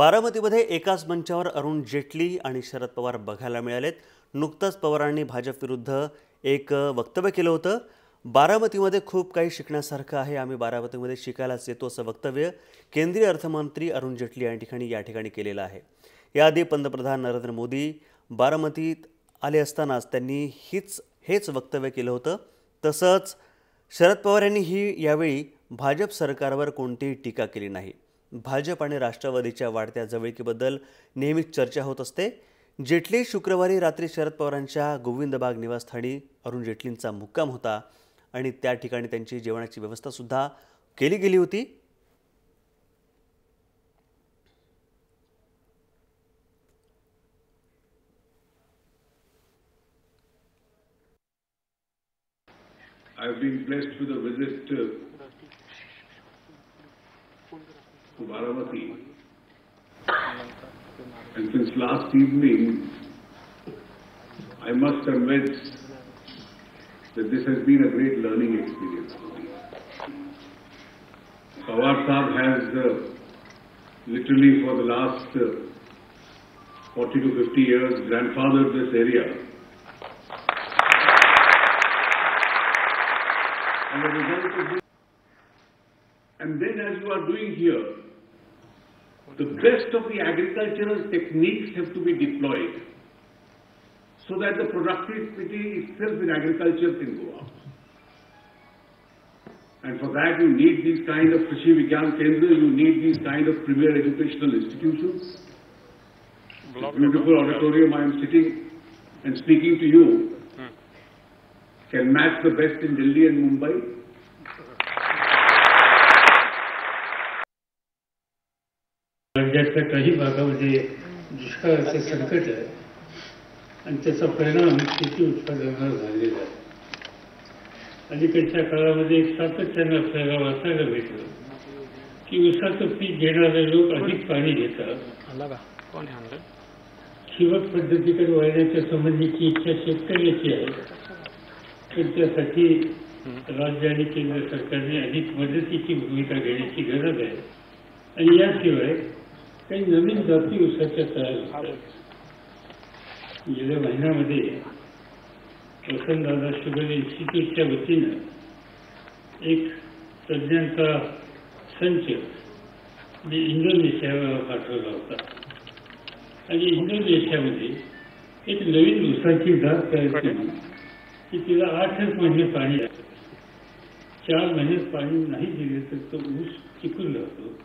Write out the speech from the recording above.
बारामतीमध्ये एकाच मंचावर अरुण जेटली आणि शरद पवार बघायला मिळालेत। नुकताच पवारांनी भाजप विरुद्ध एक वक्तव्य केलं होतं। बारामतीमध्ये खूप काही शिकण्यासारखं आहे, आम्ही बारामतीमध्ये शिकायलाच येतो असं वक्तव्य केंद्रीय अर्थमंत्री अरुण जेटली या ठिकाणी केलेलं आहे। याआधी पंतप्रधान नरेंद्र मोदी बारामतीत आले असतानाच त्यांनी हेच वक्तव्य केलं होतं। तसंच शरद पवार यांनी यावेळी भाजप सरकारवर कोणतीही टीका केली नाही। भाजप आणि राष्ट्रवादीच्या वाढत्या जवळीकीबद्दल नेहमीच चर्चा होत असते। जेटली शुक्रवारी रात्री शरद पवारांच्या गोविंदबाग निवासस्थानी अरुण जेटलींचा मुक्काम होता आणि त्या ठिकाणी त्यांची जेवणाची व्यवस्था सुद्धा केली गेली होती। I've been blessed with a visit to Baramati, and since last evening, I must confess that this has been a great learning experience for me. Pawar Saab has literally for the last 40 to 50 years grandfathered this area. And the result of this, and then as you are doing here, the best of the agricultural techniques have to be deployed so that the productivity itself in agriculture can go up. And for that you need these kind of Krishi Vigyan Kendra, you need these kind of premier educational institutions. This beautiful auditorium I am sitting and speaking to you can match the best in Delhi and Mumbai. राज्याच्या काही भागामध्ये दुष्काळाचे संकट आहे आणि त्याचा परिणाम शेती उत्पादनावर झालेला आहे। अलीकडच्या काळामध्ये सातत्याने आपल्याला वाचायला भेटलं की ऊसाचं पीक घेणारे लोक अधिक पाणी घेतात। ठिबक पद्धतीकडे वळण्याच्या संबंधीची इच्छा शेतकऱ्याची आहे, तर त्यासाठी राज्य आणि केंद्र सरकारने अधिक मदतीची भूमिका घेण्याची गरज आहे। आणि याशिवाय काही नवीन जाती ऊसाच्या तयार होतात। गेल्या महिन्यामध्ये वसंतदादा शुगर इन्स्टिट्यूटच्या वतीनं एक तज्ज्ञांचा संच मी इंडोनेशियाला पाठवला होता आणि इंडोनेशियामध्ये एक नवीन ऊसाची जात तयार केली की तिला 8 महिने पाणी लागतं। 4 महिने पाणी नाही दिले तर तो ऊस टिकून राहतो।